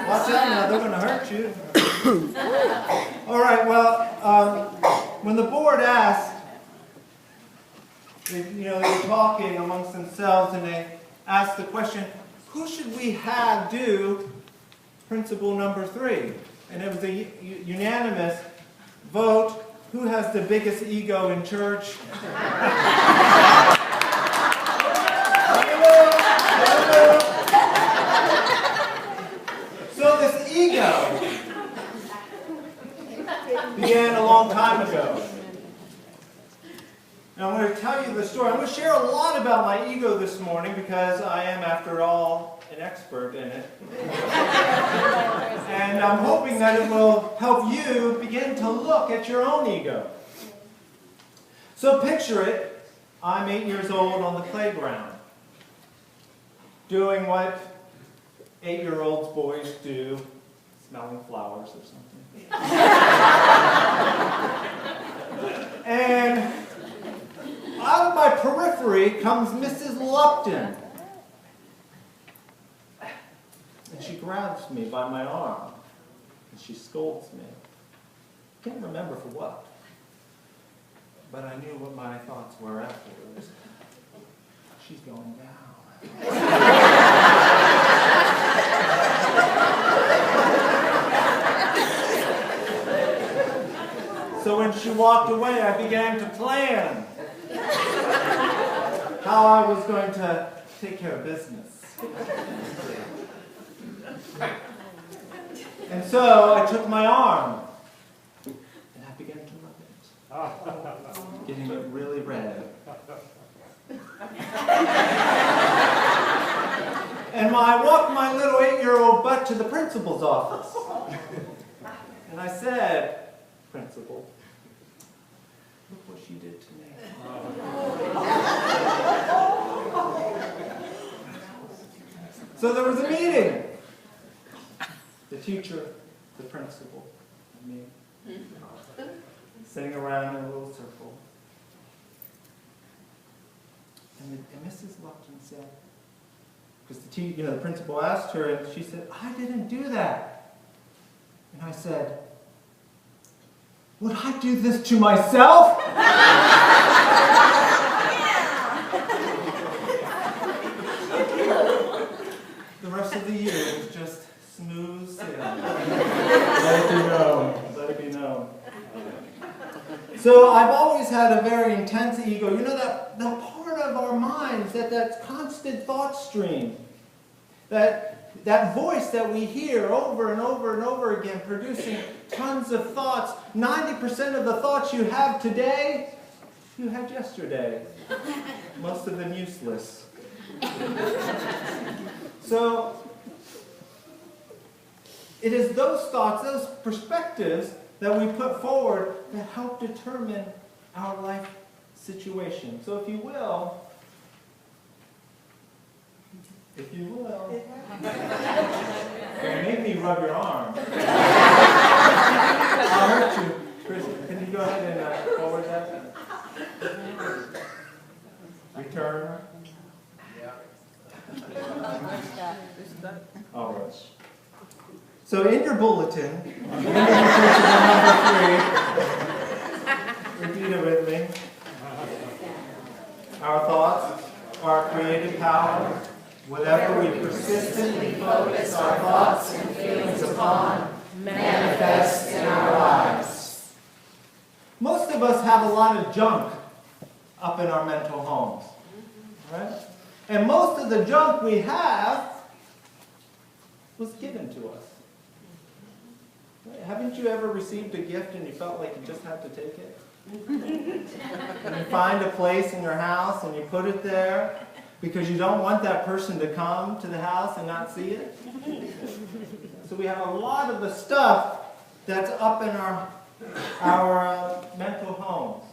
Watch out now, they're going to hurt you. All right, well, when the board asked, they were talking amongst themselves, and they asked the question, who should we have do principle number 3? And it was a unanimous vote. Who has the biggest ego in church? So this ego began a long time ago. Now I'm going to tell you the story. I'm going to share a lot about my ego this morning because I am, after all, an expert in it. And I'm hoping that it will help you begin to look at your own ego. So picture it. I'm 8 years old on the playground, doing what 8-year-old boys do, smelling flowers or something. And out of my periphery comes Mrs. Lupton. And she grabs me by my arm. And she scolds me. I can't remember for what. But I knew what my thoughts were afterwards. She's going down. So when she walked away, I began to plan how I was going to take care of business. And so I took my arm and I began to rub it, getting it really red. And I walked my little 8-year-old butt to the principal's office. And I said, Principal, look what she did to me. So there was a meeting. The teacher, the principal, and me, sitting around in a little circle. And Mrs. Lupton said, because the principal asked her, and she said, I didn't do that. And I said, would I do this to myself? The rest of the year was just smooth sailing. Let it be known. Let it be known. So I've always had a very intense ego. You know, that part of our minds, that constant thought stream, that voice that we hear over and over and over again, producing tons of thoughts. 90% of the thoughts you have today, you had yesterday. Most of them useless. So it is those thoughts, those perspectives that we put forward that help determine our life situation. So if you will, make me rub your arm. I'll hurt you. Chris, can you go ahead and forward that? Return. All right. So in your bulletin, number 3, repeat it with me. Our thoughts are creative power. Whatever we persistently focus our thoughts and feelings upon manifests in our lives. Most of us have a lot of junk up in our mental homes, right? And most of the junk we have was given to us. Right? Haven't you ever received a gift and you felt like you just had to take it? And you find a place in your house and you put it there because you don't want that person to come to the house and not see it. So we have a lot of the stuff that's up in our mental homes.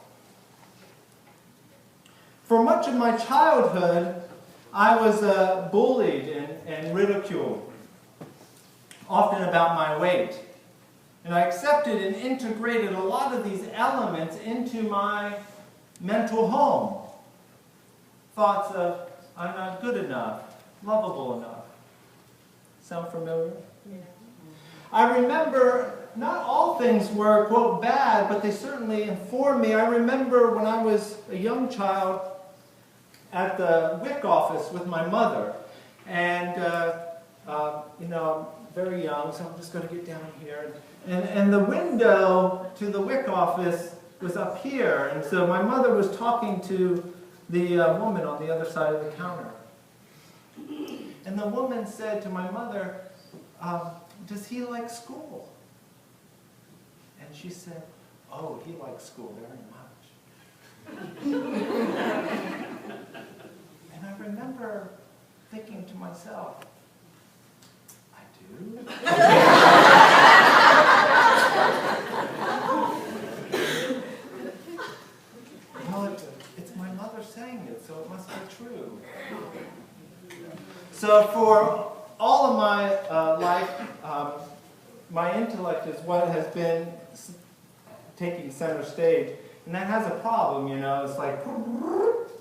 For much of my childhood, I was bullied and ridiculed, often about my weight. And I accepted and integrated a lot of these elements into my mental home. Thoughts of, I'm not good enough, lovable enough, Sound familiar? I remember not all things were, quote, bad, but they certainly informed me. I remember when I was a young child at the WIC office with my mother. And, you know, I'm very young, so I'm just going to get down here. And the window to the WIC office was up here. And so my mother was talking to the woman on the other side of the counter. And the woman said to my mother, does he like school? And she said, oh, he likes school very much. And I remember thinking to myself, I do? Well, it's my mother saying it, so it must be true. So for all of my life, my intellect is what has been taking center stage, and that has a problem, you know. It's like,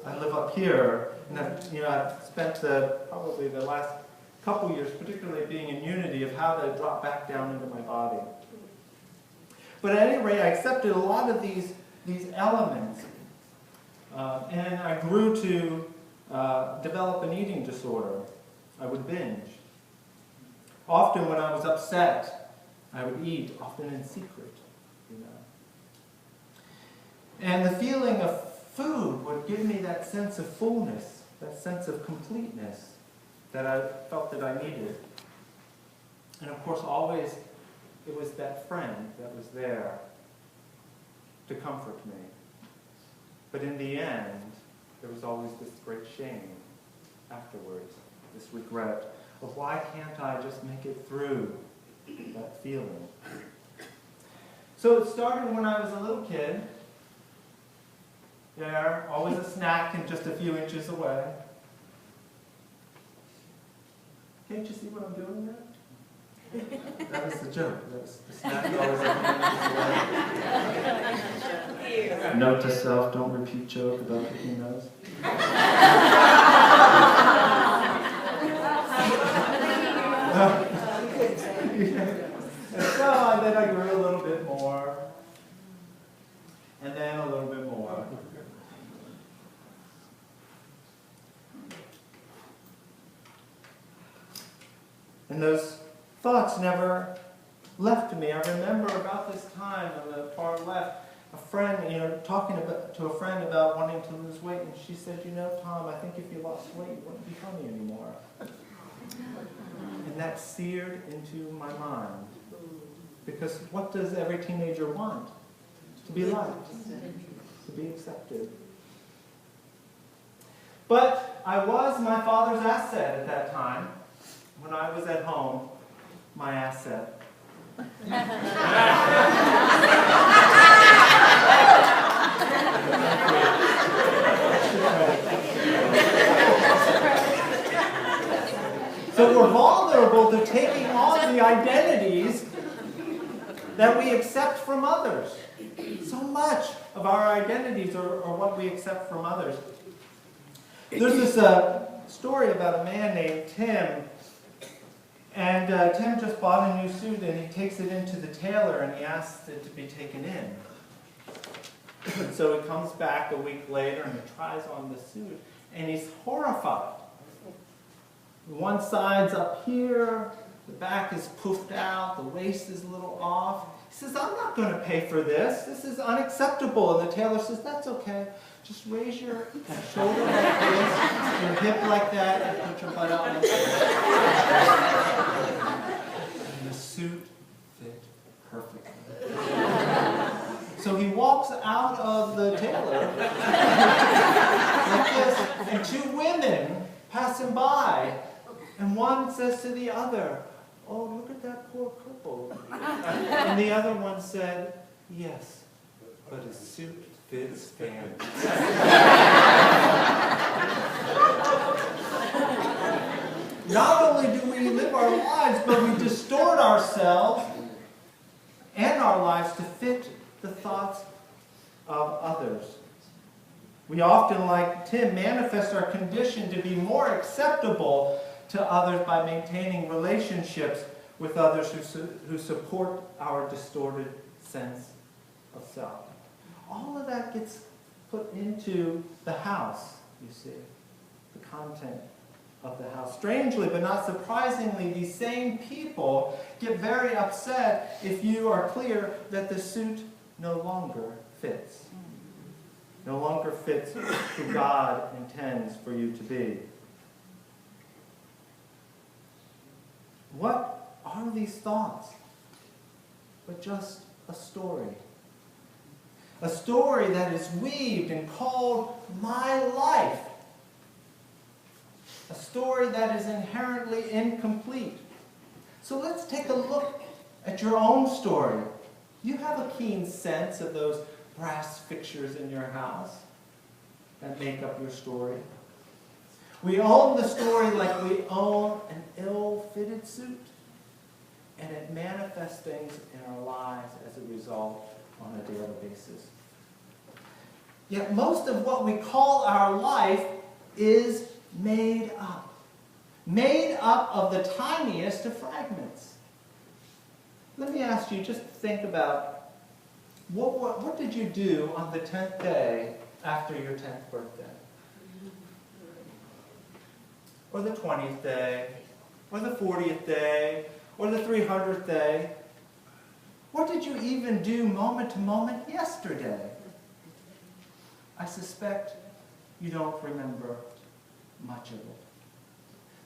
I live up here, and I've spent probably the last couple years particularly being in unity of how to drop back down into my body. But at any rate, I accepted a lot of these elements, and I grew to develop an eating disorder. I would binge. Often when I was upset, I would eat, often in secret, you know. And the feeling of food would give me that sense of fullness, that sense of completeness that I felt that I needed. And of course, always it was that friend that was there to comfort me. But in the end, there was always this great shame afterwards, this regret of why can't I just make it through that feeling. So it started when I was a little kid. There, always a snack and just a few inches away. Can't you see what I'm doing there? That was the joke. That was the snack always a few inches away. Note to self, don't repeat joke about picking nose. And so then I grew a little bit more, and then a little bit more. And those thoughts never left me. I remember about this time on the far left, a friend, talking to a friend about wanting to lose weight, and she said, Tom, I think if you lost weight, you wouldn't be funny anymore. And that seared into my mind. Because what does every teenager want? To be liked, to be accepted. But I was my father's asset at that time. When I was at home, my asset. So we're vulnerable to taking on the identities that we accept from others. So much of our identities are what we accept from others. There's this story about a man named Tim. And Tim just bought a new suit, and he takes it into the tailor, and he asks it to be taken in. And so he comes back a week later, and he tries on the suit, and he's horrified. One side's up here, the back is poofed out, the waist is a little off. He says, I'm not going to pay for this. This is unacceptable. And the tailor says, that's okay. Just raise your shoulder like this, your hip like that, and put your butt out like that. And the suit fit perfectly. So he walks out of the tailor like this, and two women pass him by. And one says to the other, oh, look at that poor cripple. And the other one said, yes, but his suit fits fantastic. Not only do we live our lives, but we distort ourselves and our lives to fit the thoughts of others. We often, like Tim, manifest our condition to be more acceptable to others by maintaining relationships with others who support our distorted sense of self. All of that gets put into the house, you see, the content of the house. Strangely, but not surprisingly, these same people get very upset if you are clear that the suit no longer fits. No longer fits who God intends for you to be. What are these thoughts but just a story? A story that is weaved and called my life. A story that is inherently incomplete. So let's take a look at your own story. You have a keen sense of those brass fixtures in your house that make up your story. We own the story like we own an ill-fitted suit, and it manifests things in our lives as a result on a daily basis. Yet most of what we call our life is made up of the tiniest of fragments. Let me ask you, just think about what did you do on the 10th day after your 10th birthday? Or the 20th day? Or the 40th day? Or the 300th day? What did you even do moment to moment yesterday? I suspect you don't remember much of it.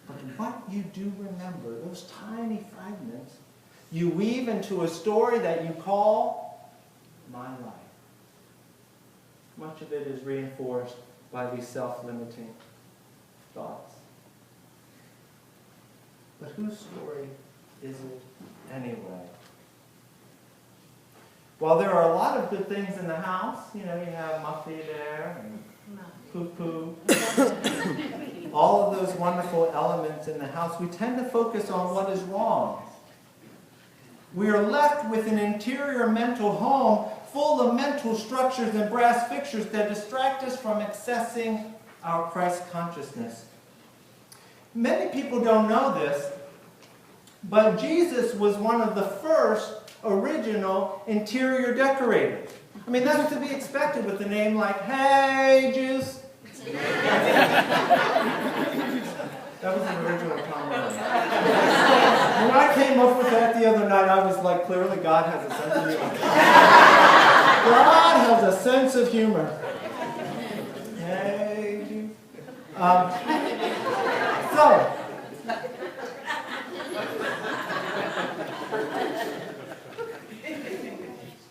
But what you do remember, those tiny fragments, you weave into a story that you call my life. Much of it is reinforced by these self-limiting thoughts. But whose story is it anyway? While there are a lot of good things in the house, you have Muffy there and Poo-Poo, all of those wonderful elements in the house, we tend to focus on what is wrong. We are left with an interior mental home full of mental structures and brass fixtures that distract us from accessing our Christ consciousness. Many people don't know this, but Jesus was one of the first original interior decorators. I mean, that's to be expected with a name like, "Hey, Juice." That was the original comment. When I came up with that the other night, I was like, clearly God has a sense of humor. God has a sense of humor. Hey, Juice.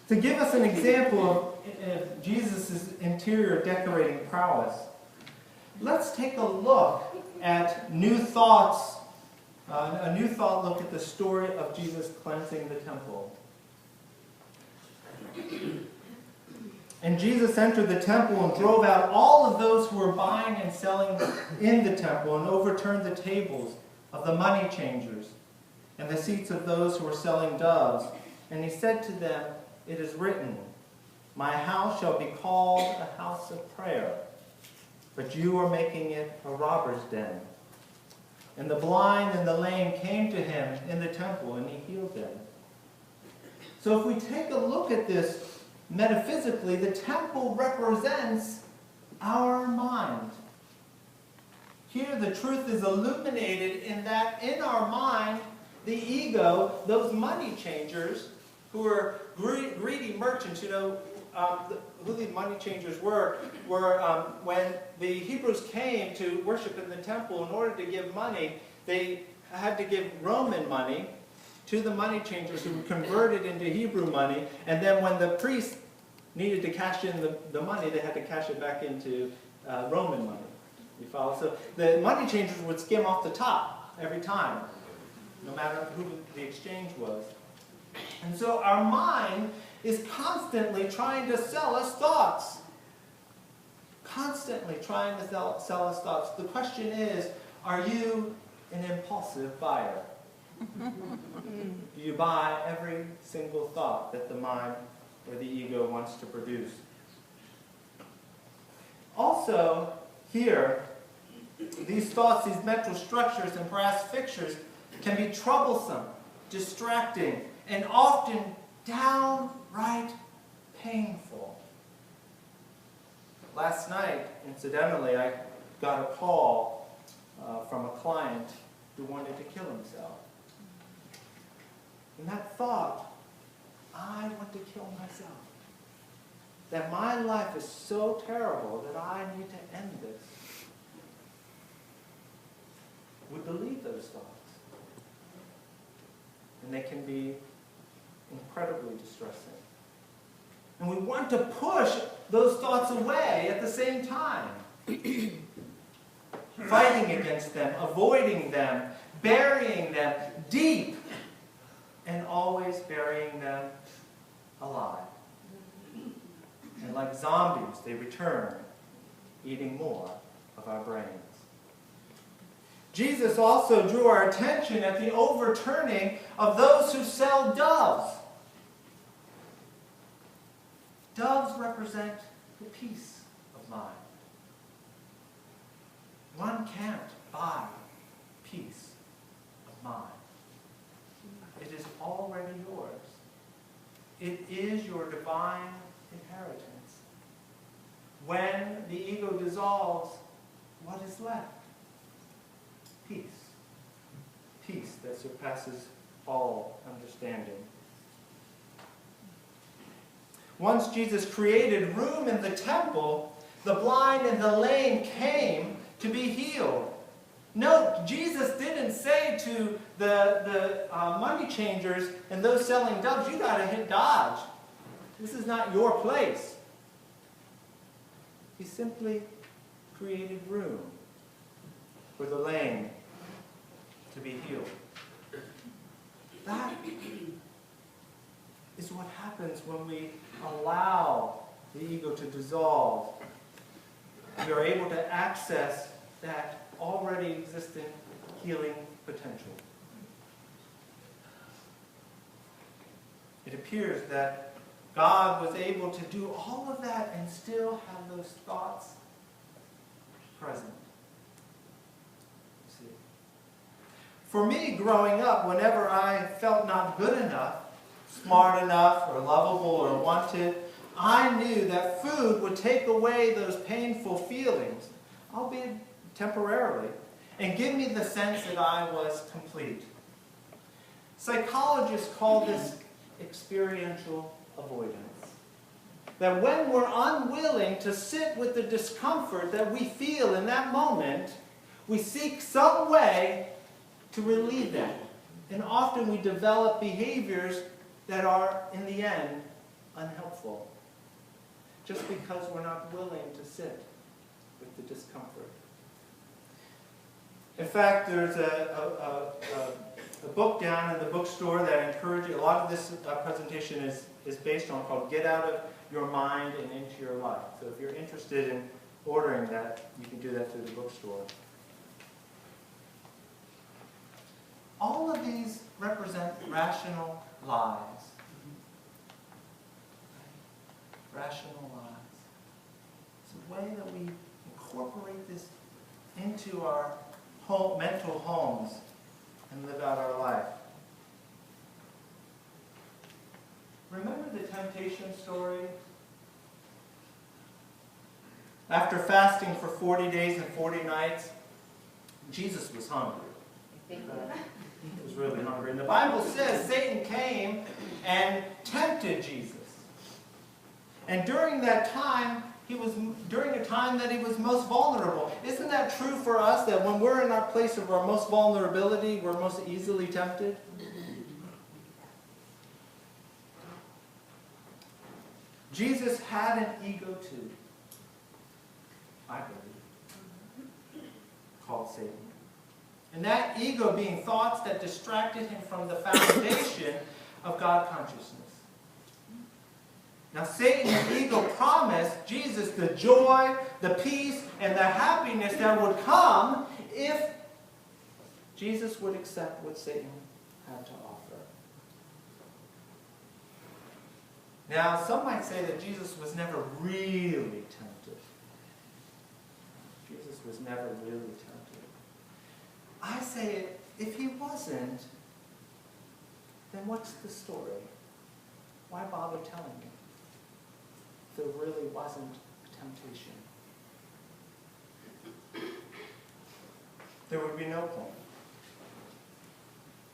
To give us an example of Jesus' interior decorating prowess, let's take a look at New Thought's, a New Thought look at the story of Jesus cleansing the temple. And Jesus entered the temple and drove out all of those who were buying and selling in the temple and overturned the tables of the money changers and the seats of those who were selling doves. And he said to them, "It is written, 'My house shall be called a house of prayer,' but you are making it a robber's den." And the blind and the lame came to him in the temple, and he healed them. So if we take a look at this metaphysically, the temple represents our mind. Here the truth is illuminated in that in our mind, the ego, those money changers, who are greedy merchants, who the money changers were when the Hebrews came to worship in the temple, in order to give money, they had to give Roman money to the money changers who converted into Hebrew money, and then when the priests needed to cash in the money, they had to cash it back into Roman money. You follow? So the money changers would skim off the top every time, no matter who the exchange was. And so our mind is constantly trying to sell us thoughts. Constantly trying to sell us thoughts. The question is, are you an impulsive buyer? Do you buy every single thought that the mind or the ego wants to produce? Also, here, These thoughts, these mental structures and brass fixtures can be troublesome, distracting, and often downright painful. Last night, incidentally, I got a call from a client who wanted to kill himself. And that thought, I want to kill myself. That my life is so terrible that I need to end this. We believe those thoughts. And they can be incredibly distressing. And we want to push those thoughts away at the same time. Fighting against them, avoiding them, burying them deep, and always burying them alive. And like zombies, they return, eating more of our brains. Jesus also drew our attention at the overturning of those who sell doves. Doves represent the peace of mind. One can't buy peace of mind. It is already yours. It is your divine inheritance. When the ego dissolves, what is left? Peace. Peace that surpasses all understanding. Once Jesus created room in the temple, the blind and the lame came to be healed. Note, Jesus didn't say to the money changers and those selling doves, you got to hit Dodge. This is not your place. He simply created room for the lame to be healed. That is what happens when we allow the ego to dissolve. We are able to access that already existing healing potential. It appears that God was able to do all of that and still have those thoughts present. See? For me, growing up, whenever I felt not good enough, smart enough, or lovable, or wanted, I knew that food would take away those painful feelings, albeit temporarily, and give me the sense that I was complete. Psychologists call this experiential avoidance. That when we're unwilling to sit with the discomfort that we feel in that moment, we seek some way to relieve that. And often we develop behaviors that are, in the end, unhelpful. Just because we're not willing to sit with the discomfort. In fact, there's a book down in the bookstore that I encourage you. A lot of this presentation is based on, called Get Out of Your Mind and Into Your Life. So if you're interested in ordering that, you can do that through the bookstore. All of these represent rational lies. Rational lies. It's a way that we incorporate this into our mental homes and live out our life. Remember the temptation story? After fasting for 40 days and 40 nights, Jesus was hungry. He was really hungry. And the Bible says Satan came and tempted Jesus. And during that time, during a time that he was most vulnerable. Isn't that true for us, that when we're in our place of our most vulnerability, we're most easily tempted? Jesus had an ego too, I believe, called Satan. And that ego being thoughts that distracted him from the foundation of God consciousness. Now, Satan's ego promised Jesus the joy, the peace, and the happiness that would come if Jesus would accept what Satan had to offer. Now, some might say that Jesus was never really tempted. If Jesus was never really tempted. I say, if he wasn't, then what's the story? Why bother telling me? There really wasn't a temptation. There would be no point.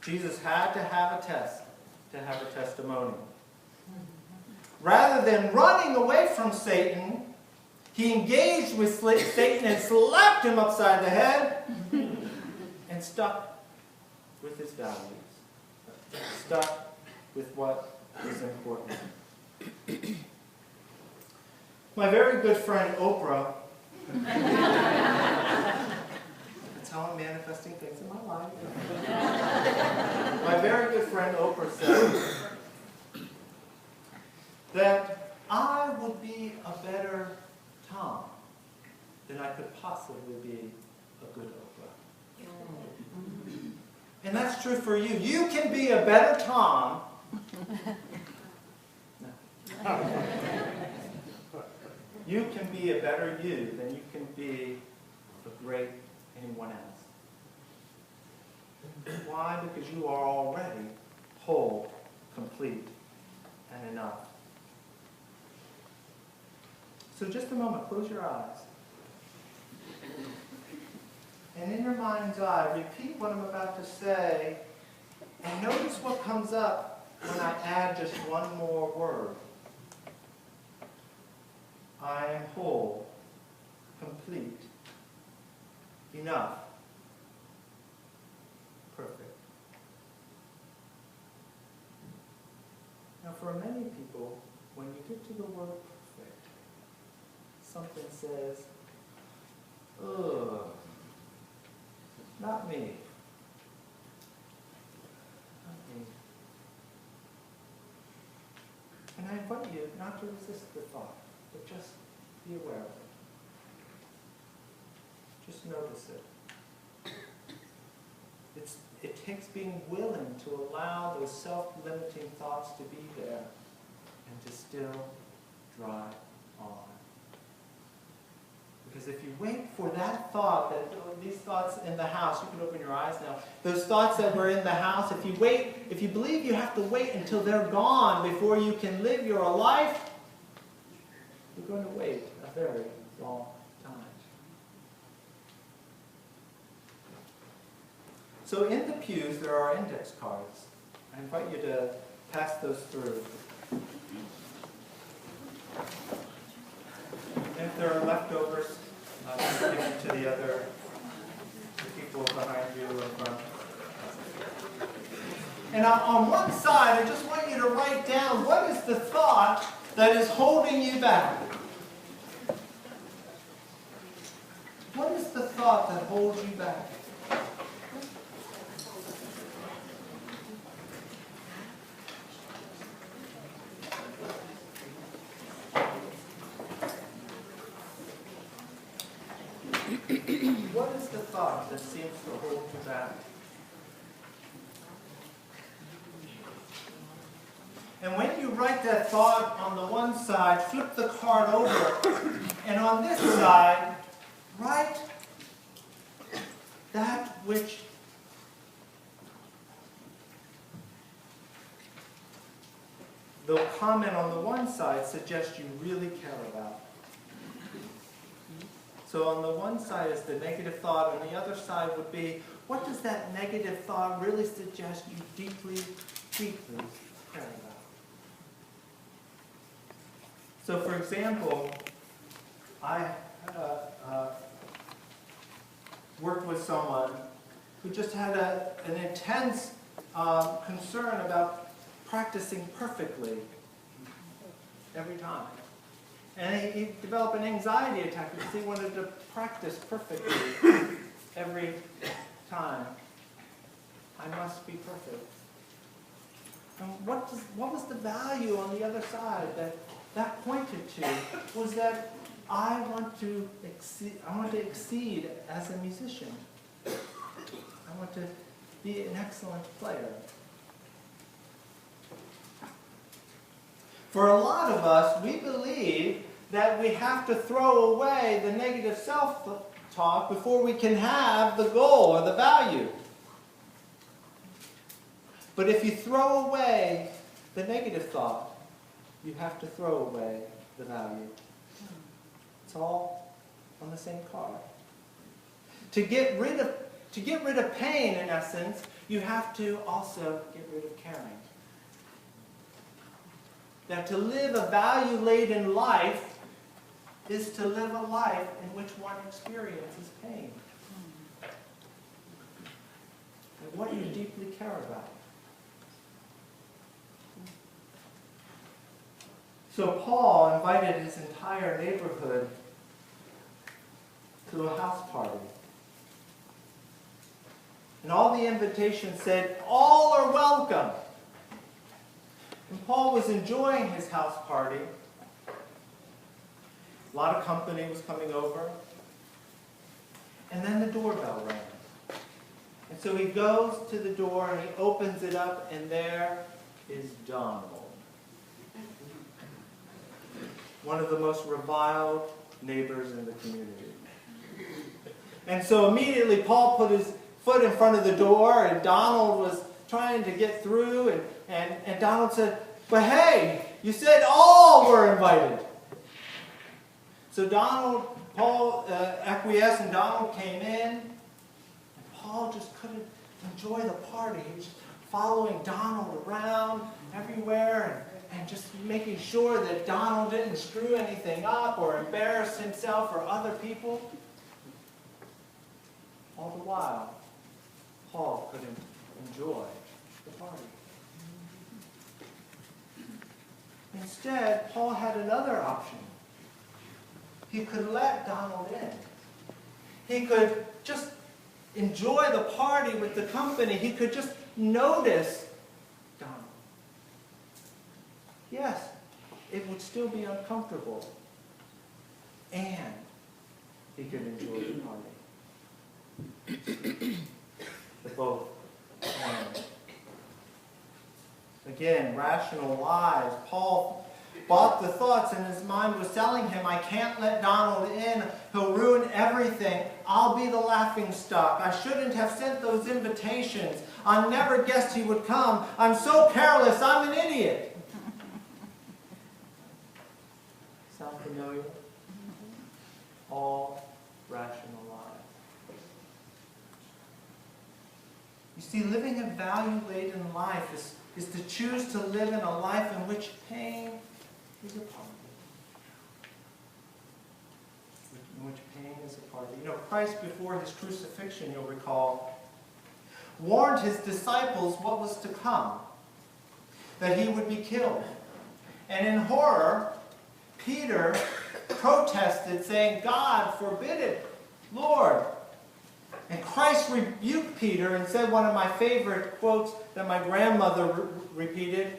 Jesus had to have a test to have a testimony. Rather than running away from Satan, he engaged with Satan and slapped him upside the head and stuck with his values. Stuck with what is important. My very good friend Oprah, that's how I'm manifesting things in my life. My very good friend Oprah said that I would be a better Tom than I could possibly be a good Oprah. And that's true for you. You can be a better Tom. No. You can be a better you than you can be a great anyone else. Why? Because you are already whole, complete, and enough. So just a moment, close your eyes. And in your mind's eye, repeat what I'm about to say, and notice what comes up when I add just one more word. I am whole, complete, enough, perfect. Now for many people, when you get to the word perfect, something says, ugh, not me. Not me. And I invite you not to resist the thought, but just be aware of it. Just notice it. It takes being willing to allow those self-limiting thoughts to be there and to still drive on. Because if you wait for that thought, these thoughts in the house, you can open your eyes now, those thoughts that were in the house, if you believe you have to wait until they're gone before you can live your life, you're going to wait a very long time. So in the pews, there are index cards. I invite you to pass those through. And if there are leftovers, give them to the other people behind you in front. And on one side, I just want you to write down what is the thought that is holding you back. What is the thought that holds you back? What is the thought that seems to hold you back? And when you write that thought on the one side, flip the card over, and on this side, write that which the comment on the one side suggests you really care about. So on the one side is the negative thought, and the other side would be, what does that negative thought really suggest you deeply, deeply care about? So for example, I worked with someone who just had an intense concern about practicing perfectly every time. And he developed an anxiety attack because he wanted to practice perfectly every time. I must be perfect. And what was the value on the other side that pointed to? Was that I want to exceed as a musician. I want to be an excellent player. For a lot of us, we believe that we have to throw away the negative talk before we can have the goal or the value. But if you throw away the negative thought, you have to throw away the value. It's all on the same card. To get rid of pain, in essence, you have to also get rid of caring. That to live a value-laden life is to live a life in which one experiences pain. And what you deeply care about. So Paul invited his entire neighborhood to a house party. And all the invitations said, all are welcome. And Paul was enjoying his house party. A lot of company was coming over. And then the doorbell rang. And so he goes to the door and he opens it up, and there is Donald. One of the most reviled neighbors in the community. And so immediately Paul put his foot in front of the door, and Donald was trying to get through, and Donald said, but hey, you said all were invited. So Paul acquiesced, and Donald came in, and Paul just couldn't enjoy the party. He was just following Donald around everywhere, and just making sure that Donald didn't screw anything up or embarrass himself or other people. All the while, Paul couldn't enjoy the party. Instead, Paul had another option. He could let Donald in. He could just enjoy the party with the company. He could just notice Donald. Yes, it would still be uncomfortable. And he could enjoy the party. The both. Again, rational lies. Paul bought the thoughts, and his mind was telling him, I can't let Donald in. He'll ruin everything. I'll be the laughing stock. I shouldn't have sent those invitations. I never guessed he would come. I'm so careless. I'm an idiot. Sound familiar? All rational lies. You see, living a value-laden life is to choose to live in a life in which pain is a part. In which pain is a part. You know, Christ, before his crucifixion, you'll recall, warned his disciples what was to come, that he would be killed. And in horror, Peter protested, saying, God forbid it, Lord. And Christ rebuked Peter and said one of my favorite quotes that my grandmother repeated,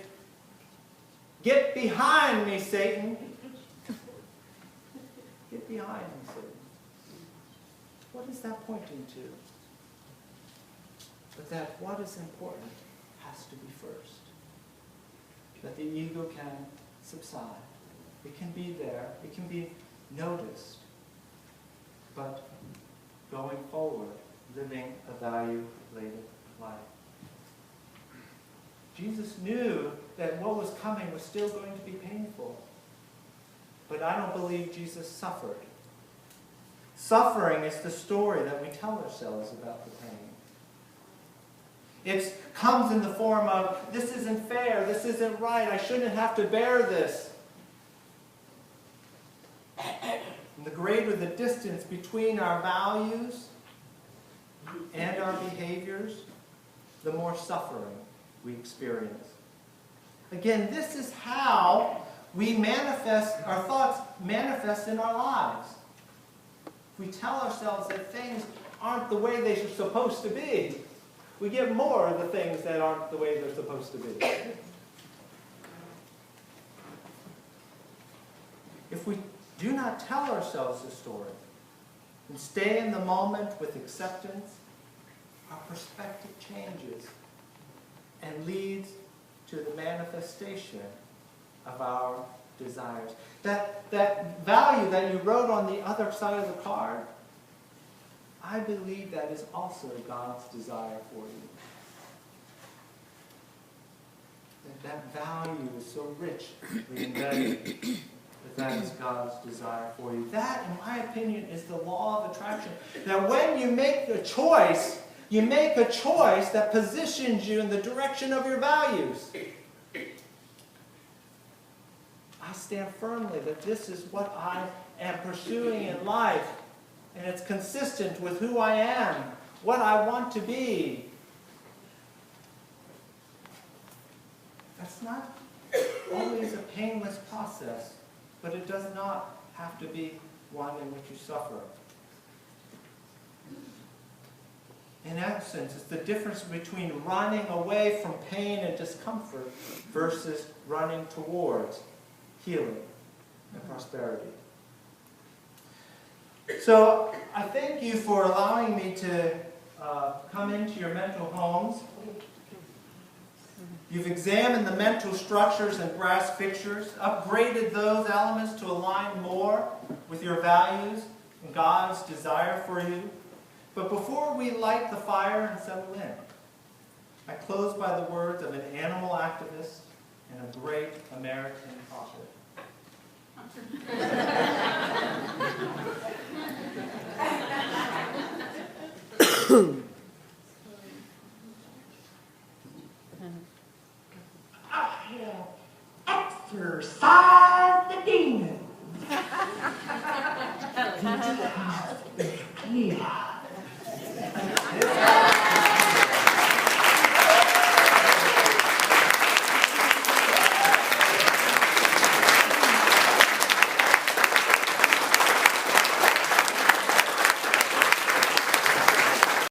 get behind me, Satan. Get behind me, Satan. What is that pointing to? But that what is important has to be first. That the ego can subside. It can be there. It can be noticed. But going forward, living a value-laden life. Jesus knew that what was coming was still going to be painful. But I don't believe Jesus suffered. Suffering is the story that we tell ourselves about the pain. It comes in the form of, this isn't fair, this isn't right, I shouldn't have to bear this. And the greater the distance between our values and our behaviors, the more suffering we experience. Again, this is how we manifest, our thoughts manifest in our lives. We tell ourselves that things aren't the way they're supposed to be. We get more of the things that aren't the way they're supposed to be. If we do not tell ourselves the story and stay in the moment with acceptance, our perspective changes and leads to the manifestation of our desires. That value that you wrote on the other side of the card, I believe that is also God's desire for you. That value is so richly embedded that is God's desire for you. That, in my opinion, is the law of attraction. That when you make a choice that positions you in the direction of your values. I stand firmly that this is what I am pursuing in life, and it's consistent with who I am, what I want to be. That's not always a painless process, but it does not have to be one in which you suffer. In essence, it's the difference between running away from pain and discomfort versus running towards healing and prosperity. So I thank you for allowing me to come into your mental homes. You've examined the mental structures and brass fixtures, upgraded those elements to align more with your values and God's desire for you. But before we light the fire and settle in, I close by the words of an animal activist and a great American prophet. I have exercised